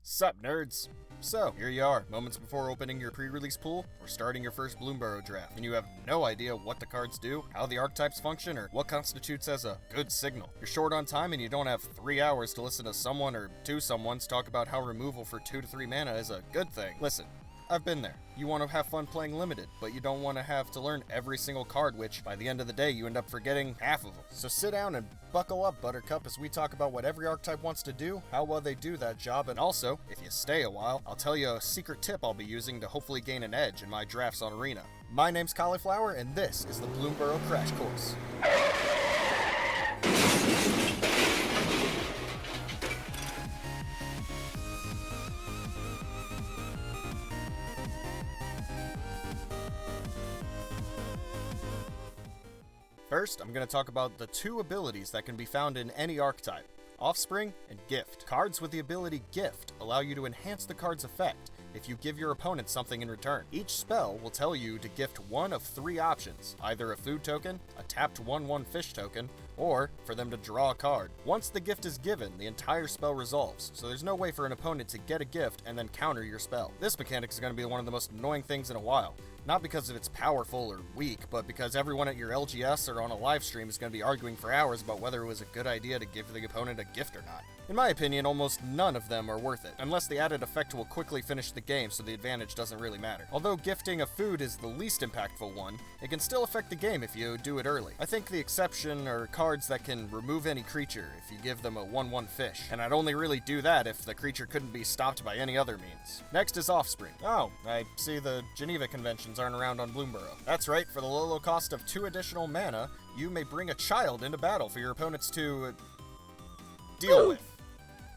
Sup Nerds! So, here you are, moments before opening your pre-release pool, or starting your first Bloomburrow draft, and you have no idea what the cards do, how the archetypes function, or what constitutes as a good signal. You're short on time and you don't have 3 hours to listen to someone or two someones talk about how removal for 2 to 3 mana is a good thing. Listen, I've been there. You want to have fun playing limited, but you don't want to have to learn every single card, which, by the end of the day, you end up forgetting half of them. So sit down and buckle up, Buttercup, as we talk about what every archetype wants to do, how well they do that job, and also, if you stay a while, I'll tell you a secret tip I'll be using to hopefully gain an edge in my drafts on Arena. My name's Cauliflower, and this is the Bloomburrow Crash Course. First, I'm going to talk about the 2 abilities that can be found in any archetype, Offspring and Gift. Cards with the ability Gift allow you to enhance the card's effect if you give your opponent something in return. Each spell will tell you to gift one of 3 options, either a food token, a tapped 1/1 fish token, or for them to draw a card. Once the gift is given, the entire spell resolves, so there's no way for an opponent to get a gift and then counter your spell. This mechanic is going to be one of the most annoying things in a while. Not because of it's powerful or weak, but because everyone at your LGS or on a live stream is going to be arguing for hours about whether it was a good idea to give the opponent a gift or not. In my opinion, almost none of them are worth it, unless the added effect will quickly finish the game so the advantage doesn't really matter. Although gifting a food is the least impactful one, it can still affect the game if you do it early. I think the exception are cards that can remove any creature if you give them a 1/1 fish, and I'd only really do that if the creature couldn't be stopped by any other means. Next is Offspring. Oh, I see the Geneva conventions aren't around on Bloomburrow. That's right, for the low cost of 2 additional mana, you may bring a child into battle for your opponents to deal with.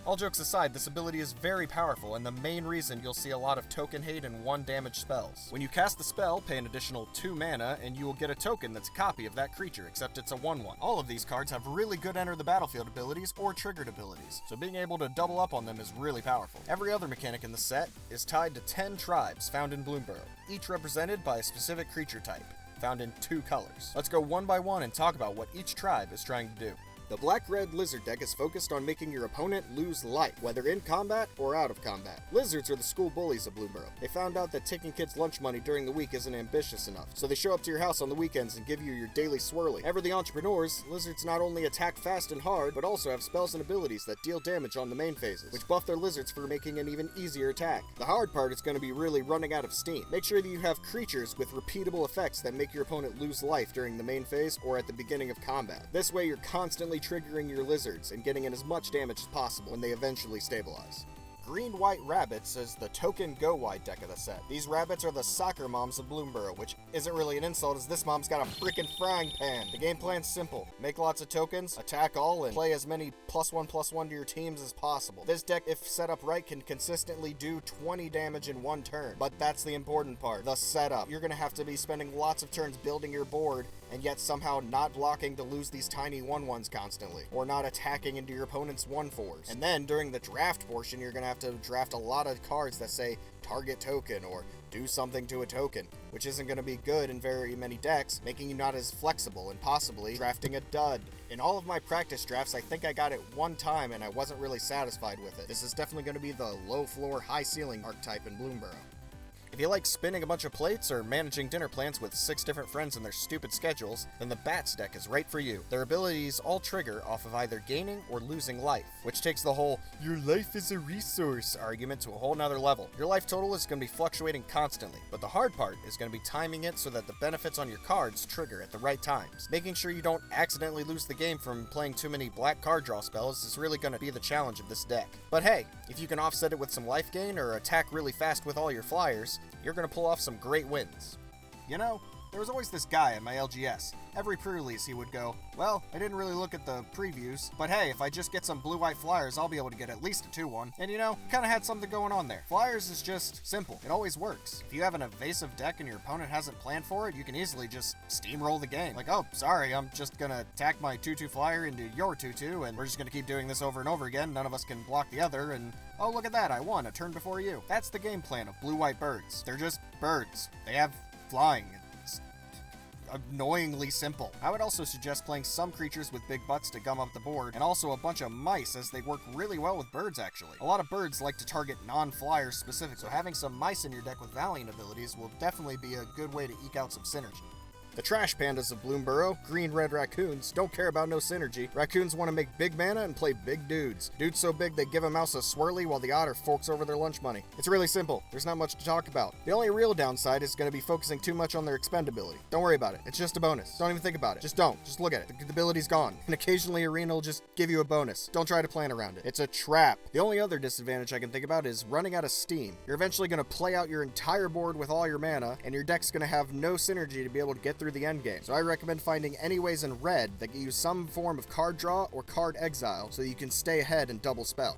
All jokes aside, this ability is very powerful and the main reason you'll see a lot of token hate and 1 damage spells. When you cast the spell, pay an additional 2 mana and you will get a token that's a copy of that creature, except it's a 1/1. All of these cards have really good enter the battlefield abilities or triggered abilities, so being able to double up on them is really powerful. Every other mechanic in the set is tied to 10 tribes found in Bloomburrow, each represented by a specific creature type, found in 2 colors. Let's go one by one and talk about what each tribe is trying to do. The Black-Red Lizard deck is focused on making your opponent lose life, whether in combat or out of combat. Lizards are the school bullies of Bloomburrow. They found out that taking kids' lunch money during the week isn't ambitious enough, so they show up to your house on the weekends and give you your daily swirly. Ever the entrepreneurs, lizards not only attack fast and hard, but also have spells and abilities that deal damage on the main phases, which buff their lizards for making an even easier attack. The hard part is going to be really running out of steam. Make sure that you have creatures with repeatable effects that make your opponent lose life during the main phase or at the beginning of combat. This way you're constantly triggering your lizards and getting in as much damage as possible when they eventually stabilize. Green-White Rabbits is the token go-wide deck of the set. These rabbits are the soccer moms of Bloomburrow, which isn't really an insult as this mom's got a freaking frying pan. The game plan's simple. Make lots of tokens, attack all, and play as many +1/+1 to your teams as possible. This deck, if set up right, can consistently do 20 damage in 1 turn. But that's the important part, the setup. You're gonna have to be spending lots of turns building your board and yet somehow not blocking to lose these tiny 1/1s constantly, or not attacking into your opponent's 1/4s. And then during the draft portion, you're gonna have to draft a lot of cards that say target token or do something to a token, which isn't going to be good in very many decks, making you not as flexible and possibly drafting a dud. In all of my practice drafts, I think I got it 1 time and I wasn't really satisfied with it. This is definitely going to be the low floor, high ceiling archetype in Bloomburrow. If you like spinning a bunch of plates or managing dinner plans with 6 different friends and their stupid schedules, then the Bats deck is right for you. Their abilities all trigger off of either gaining or losing life, which takes the whole "your life is a resource" argument to a whole nother level. Your life total is going to be fluctuating constantly, but the hard part is going to be timing it so that the benefits on your cards trigger at the right times. Making sure you don't accidentally lose the game from playing too many black card draw spells is really going to be the challenge of this deck. But hey, if you can offset it with some life gain or attack really fast with all your flyers, you're going to pull off some great wins. You know, there was always this guy at my LGS. Every pre-release he would go, well, I didn't really look at the previews, but hey, if I just get some blue-white flyers, I'll be able to get at least a 2/1. And you know, kind of had something going on there. Flyers is just simple. It always works. If you have an evasive deck and your opponent hasn't planned for it, you can easily just steamroll the game. Like, oh, sorry, I'm just gonna attack my 2/2 flyer into your 2/2, and we're just gonna keep doing this over and over again. None of us can block the other, and oh, look at that, I won a turn before you. That's the game plan of blue-white birds. They're just birds. They have flying. annoyingly simple. I would also suggest playing some creatures with big butts to gum up the board, and also a bunch of mice, as they work really well with birds actually. A lot of birds like to target non-flyers specifically, so having some mice in your deck with Valiant abilities will definitely be a good way to eke out some synergy. The trash pandas of Bloomburrow, green-red raccoons, don't care about no synergy. Raccoons want to make big mana and play big dudes. Dudes so big they give a mouse a swirly while the otter forks over their lunch money. It's really simple. There's not much to talk about. The only real downside is going to be focusing too much on their expendability. Don't worry about it. It's just a bonus. Don't even think about it. Just don't. Just look at it. The ability's gone. And occasionally Arena will just give you a bonus. Don't try to plan around it. It's a trap. The only other disadvantage I can think about is running out of steam. You're eventually going to play out your entire board with all your mana, and your deck's going to have no synergy to be able to get through the end game. So I recommend finding any ways in red that get you some form of card draw or card exile so you can stay ahead and double spell.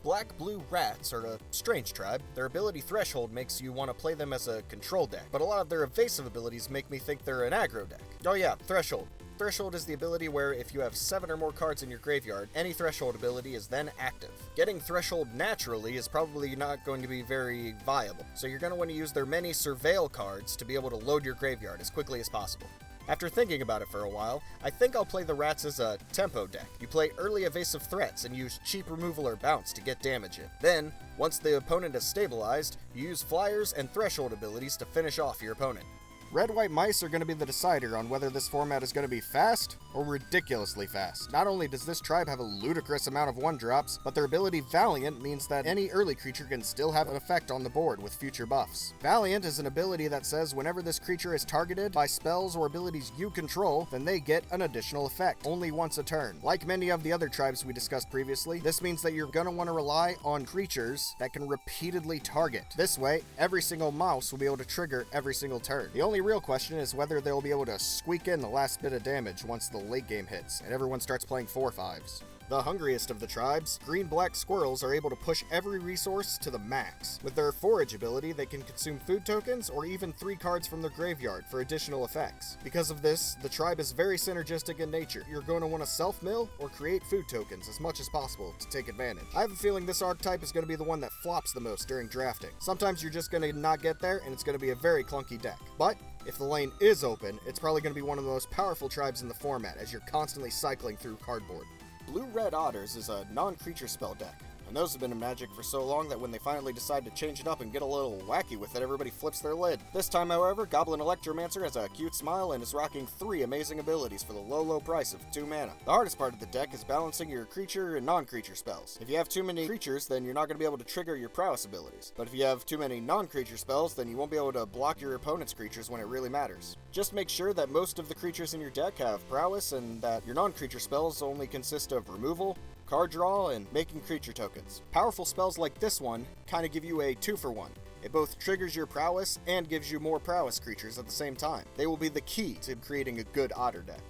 Black-blue rats are a strange tribe. Their ability Threshold makes you want to play them as a control deck, but a lot of their evasive abilities make me think they're an aggro deck. Oh yeah, Threshold. Threshold is the ability where if you have 7 or more cards in your graveyard, any Threshold ability is then active. Getting Threshold naturally is probably not going to be very viable, so you're going to want to use their many Surveil cards to be able to load your graveyard as quickly as possible. After thinking about it for a while, I think I'll play the rats as a tempo deck. You play early evasive threats and use cheap removal or bounce to get damage in. Then, once the opponent is stabilized, you use flyers and Threshold abilities to finish off your opponent. Red-white mice are going to be the decider on whether this format is going to be fast or ridiculously fast. Not only does this tribe have a ludicrous amount of 1-drops, but their ability Valiant means that any early creature can still have an effect on the board with future buffs. Valiant is an ability that says whenever this creature is targeted by spells or abilities you control, then they get an additional effect, only once a turn. Like many of the other tribes we discussed previously, this means that you're going to want to rely on creatures that can repeatedly target. This way, every single mouse will be able to trigger every single turn. The only real question is whether they'll be able to squeak in the last bit of damage once the late game hits and everyone starts playing 4/5s. The hungriest of the tribes, green-black squirrels are able to push every resource to the max. With their forage ability, they can consume food tokens or even 3 cards from their graveyard for additional effects. Because of this, the tribe is very synergistic in nature. You're going to want to self-mill or create food tokens as much as possible to take advantage. I have a feeling this archetype is going to be the one that flops the most during drafting. Sometimes you're just going to not get there and it's going to be a very clunky deck. But if the lane is open, it's probably going to be one of the most powerful tribes in the format as you're constantly cycling through cardboard. Blue-red otters is a non-creature spell deck, and those have been in Magic for so long that when they finally decide to change it up and get a little wacky with it, everybody flips their lid. This time, however, Goblin Electromancer has a cute smile and is rocking 3 amazing abilities for the low price of 2 mana. The hardest part of the deck is balancing your creature and non-creature spells. If you have too many creatures, then you're not going to be able to trigger your prowess abilities. But if you have too many non-creature spells, then you won't be able to block your opponent's creatures when it really matters. Just make sure that most of the creatures in your deck have prowess and that your non-creature spells only consist of removal, card draw, and making creature tokens. Powerful spells like this one kind of give you a 2-for-1. It both triggers your prowess and gives you more prowess creatures at the same time. They will be the key to creating a good otter deck.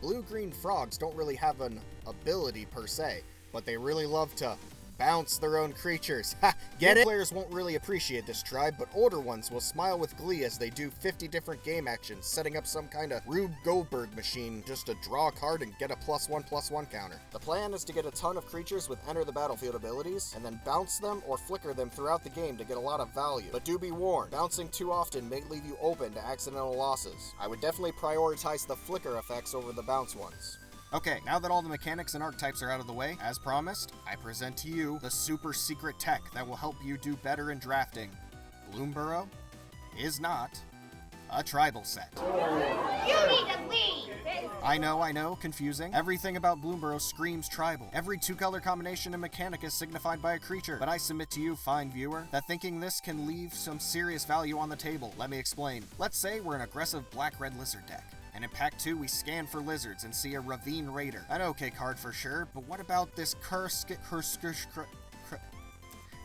Blue-green frogs don't really have an ability per se, but they really love to bounce their own creatures. Ha! Get it? Players won't really appreciate this tribe, but older ones will smile with glee as they do 50 different game actions, setting up some kind of Rube Goldberg machine just to draw a card and get a +1/+1 counter. The plan is to get a ton of creatures with enter the battlefield abilities, and then bounce them or flicker them throughout the game to get a lot of value. But do be warned, bouncing too often may leave you open to accidental losses. I would definitely prioritize the flicker effects over the bounce ones. Okay, now that all the mechanics and archetypes are out of the way, as promised, I present to you the super secret tech that will help you do better in drafting. Bloomburrow is not a tribal set. You need to leave! I know, confusing. Everything about Bloomburrow screams tribal. Every 2-color combination and mechanic is signified by a creature. But I submit to you, fine viewer, that thinking this can leave some serious value on the table. Let me explain. Let's say we're an aggressive black-red lizard deck. And in Pack 2, we scan for lizards and see a Ravine Raider. An okay card for sure, but what about this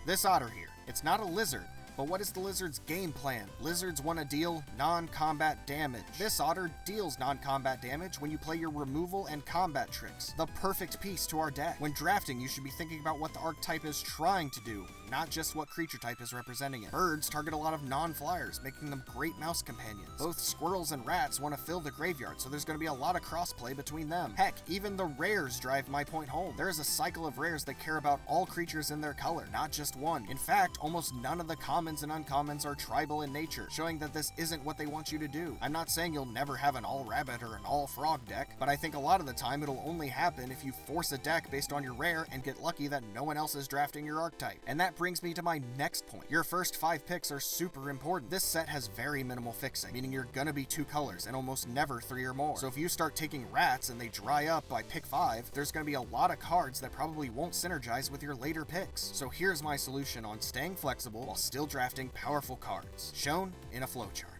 this otter here? It's not a lizard, but what is the lizard's game plan? Lizards want to deal non-combat damage. This otter deals non-combat damage when you play your removal and combat tricks. The perfect piece to our deck. When drafting, you should be thinking about what the archetype is trying to do, not just what creature type is representing it. Birds target a lot of non-flyers, making them great mouse companions. Both squirrels and rats want to fill the graveyard, so there's going to be a lot of crossplay between them. Heck, even the rares drive my point home. There is a cycle of rares that care about all creatures in their color, not just one. In fact, almost none of the commons and uncommons are tribal in nature, showing that this isn't what they want you to do. I'm not saying you'll never have an all-rabbit or an all-frog deck, but I think a lot of the time it'll only happen if you force a deck based on your rare and get lucky that no one else is drafting your archetype. And that brings me to my next point. Your first 5 picks are super important. This set has very minimal fixing, meaning you're gonna be 2 colors and almost never 3 or more. So if you start taking rats and they dry up by pick 5, there's gonna be a lot of cards that probably won't synergize with your later picks. So here's my solution on staying flexible while still drafting powerful cards, shown in a flowchart.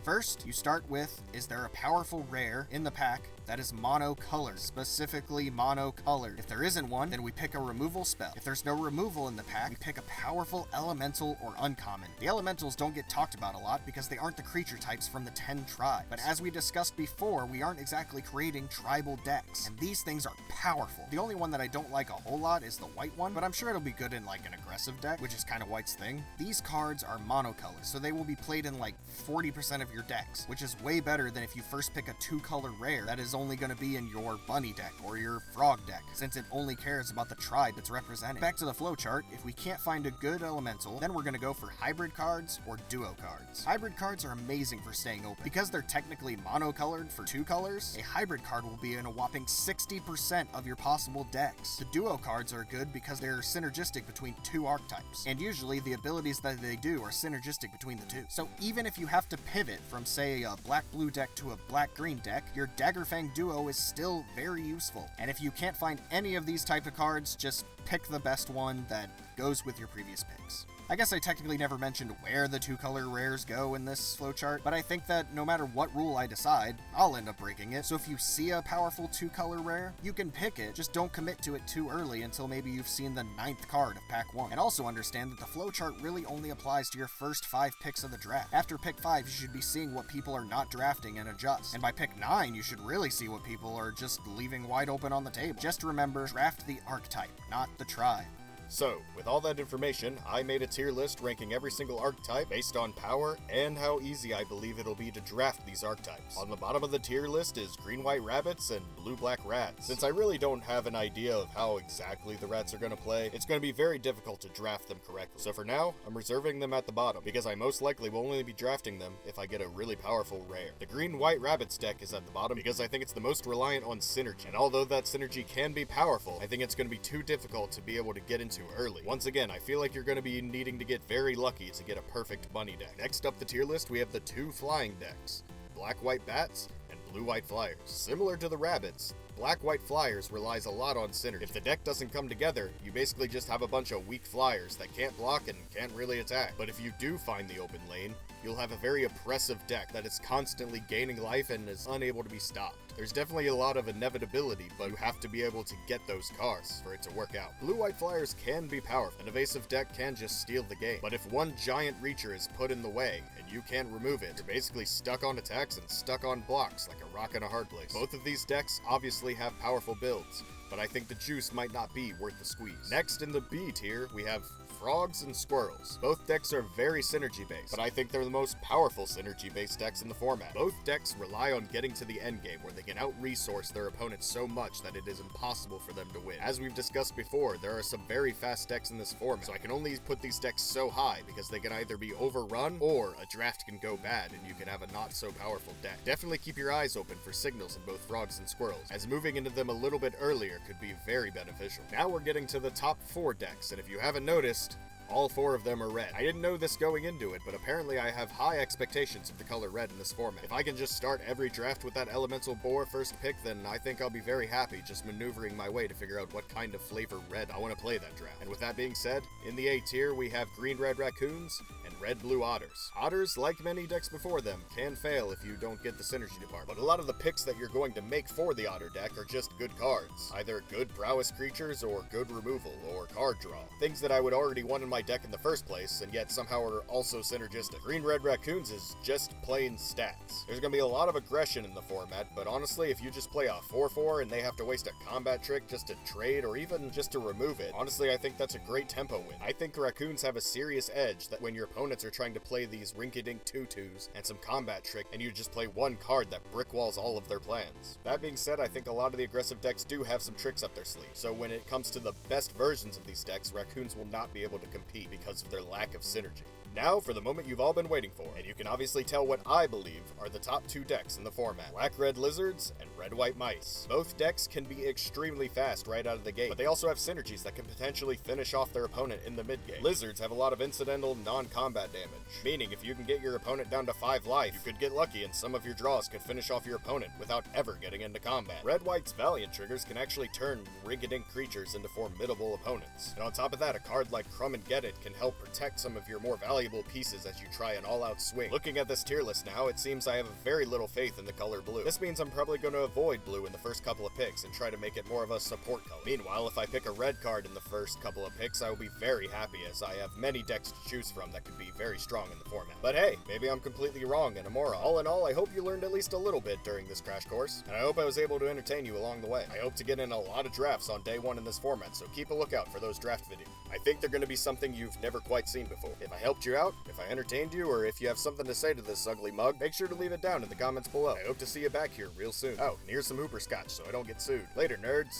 First, you start with, is there a powerful rare in the pack that is mono-colored, specifically mono-colored? If there isn't one, then we pick a removal spell. If there's no removal in the pack, we pick a powerful elemental or uncommon. The elementals don't get talked about a lot because they aren't the creature types from the 10 tribes. But as we discussed before, we aren't exactly creating tribal decks, and these things are powerful. The only one that I don't like a whole lot is the white one, but I'm sure it'll be good in like an aggressive deck, which is kind of White's thing. These cards are monocolor, so they will be played in like 40% of your decks, which is way better than if you first pick a 2-color rare that is only going to be in your bunny deck or your frog deck, since it only cares about the tribe it's representing. Back to the flowchart, if we can't find a good elemental, then we're going to go for hybrid cards or duo cards. Hybrid cards are amazing for staying open. Because they're technically monocolored for 2 colors, a hybrid card will be in a whopping 60% of your possible decks. The duo cards are good because they're synergistic between 2 archetypes, and usually the abilities that they do are synergistic between the 2. So even if you have to pivot from, say, a black-blue deck to a black-green deck, your Daggerfang duo is still very useful. And if you can't find any of these type of cards, just pick the best one that goes with your previous picks. I guess I technically never mentioned where the 2-color rares go in this flowchart, but I think that no matter what rule I decide, I'll end up breaking it. So if you see a powerful 2-color rare, you can pick it, just don't commit to it too early until maybe you've seen the 9th card of pack 1. And also understand that the flowchart really only applies to your first 5 picks of the draft. After pick 5, you should be seeing what people are not drafting and adjust. And by pick 9, you should really see what people are just leaving wide open on the table. Just remember, draft the archetype, not the tribe. So, with all that information, I made a tier list ranking every single archetype based on power and how easy I believe it'll be to draft these archetypes. On the bottom of the tier list is green-white rabbits and blue-black rats. Since I really don't have an idea of how exactly the rats are going to play, it's going to be very difficult to draft them correctly. So for now, I'm reserving them at the bottom, because I most likely will only be drafting them if I get a really powerful rare. The green-white rabbits deck is at the bottom because I think it's the most reliant on synergy, and although that synergy can be powerful, I think it's going to be too difficult to be able to get into early. Once again, I feel like you're going to be needing to get very lucky to get a perfect bunny deck. Next up the tier list, we have the 2 flying decks, black-white bats and blue-white flyers. Similar to the rabbits, black-white flyers relies a lot on synergy. If the deck doesn't come together, you basically just have a bunch of weak flyers that can't block and can't really attack. But if you do find the open lane, you'll have a very oppressive deck that is constantly gaining life and is unable to be stopped. There's definitely a lot of inevitability, but you have to be able to get those cards for it to work out. Blue-white flyers can be powerful. An evasive deck can just steal the game. But if one giant reacher is put in the way and you can't remove it, you're basically stuck on attacks and stuck on blocks like a rock in a hard place. Both of these decks obviously have powerful builds, but I think the juice might not be worth the squeeze. Next in the B tier, we have frogs and squirrels. Both decks are very synergy-based, but I think they're the most powerful synergy-based decks in the format. Both decks rely on getting to the endgame, where they can out-resource their opponents so much that it is impossible for them to win. As we've discussed before, there are some very fast decks in this format, so I can only put these decks so high because they can either be overrun, or a draft can go bad and you can have a not-so-powerful deck. Definitely keep your eyes open for signals in both frogs and squirrels, as moving into them a little bit earlier could be very beneficial. Now we're getting to the top 4 decks, and if you haven't noticed, all 4 of them are red. I didn't know this going into it, but apparently I have high expectations of the color red in this format. If I can just start every draft with that elemental boar first pick, then I think I'll be very happy just maneuvering my way to figure out what kind of flavor red I want to play that draft. And with that being said, in the A tier we have green-red raccoons and red-blue otters. Otters, like many decks before them, can fail if you don't get the synergy department, but a lot of the picks that you're going to make for the otter deck are just good cards. Either good prowess creatures or good removal or card draw. Things that I would already want in my my deck in the first place, and yet somehow are also synergistic. Green-red raccoons is just plain stats. There's gonna be a lot of aggression in the format, but honestly, if you just play a 4/4 and they have to waste a combat trick just to trade or even just to remove it, honestly, I think that's a great tempo win. I think raccoons have a serious edge that when your opponents are trying to play these rinky-dink 2/2s and some combat trick, and you just play one card that brick walls all of their plans. That being said, I think a lot of the aggressive decks do have some tricks up their sleeve, so when it comes to the best versions of these decks, raccoons will not be able to compete because of their lack of synergy. Now for the moment you've all been waiting for, and you can obviously tell what I believe are the top two decks in the format. Black-red lizards and red-white mice. Both decks can be extremely fast right out of the gate, but they also have synergies that can potentially finish off their opponent in the mid-game. Lizards have a lot of incidental non-combat damage, meaning if you can get your opponent down to 5 life, you could get lucky and some of your draws could finish off your opponent without ever getting into combat. Red-white's Valiant triggers can actually turn rinky-dink creatures into formidable opponents. And on top of that, a card like Crumb and Get It can help protect some of your more valuable pieces as you try an all-out swing. Looking at this tier list now, it seems I have very little faith in the color blue. This means I'm probably going to avoid blue in the first couple of picks and try to make it more of a support color. Meanwhile, if I pick a red card in the first couple of picks, I will be very happy as I have many decks to choose from that could be very strong in the format. But hey, maybe I'm completely wrong and a moron. All in all, I hope you learned at least a little bit during this crash course, and I hope I was able to entertain you along the way. I hope to get in a lot of drafts on day 1 in this format, so keep a lookout for those draft videos. I think they're going to be something you've never quite seen before. If I helped you out, if I entertained you, or if you have something to say to this ugly mug, make sure to leave it down in the comments below. I hope to see you back here real soon. Oh, and here's some Hooper Scotch so I don't get sued. Later, nerds!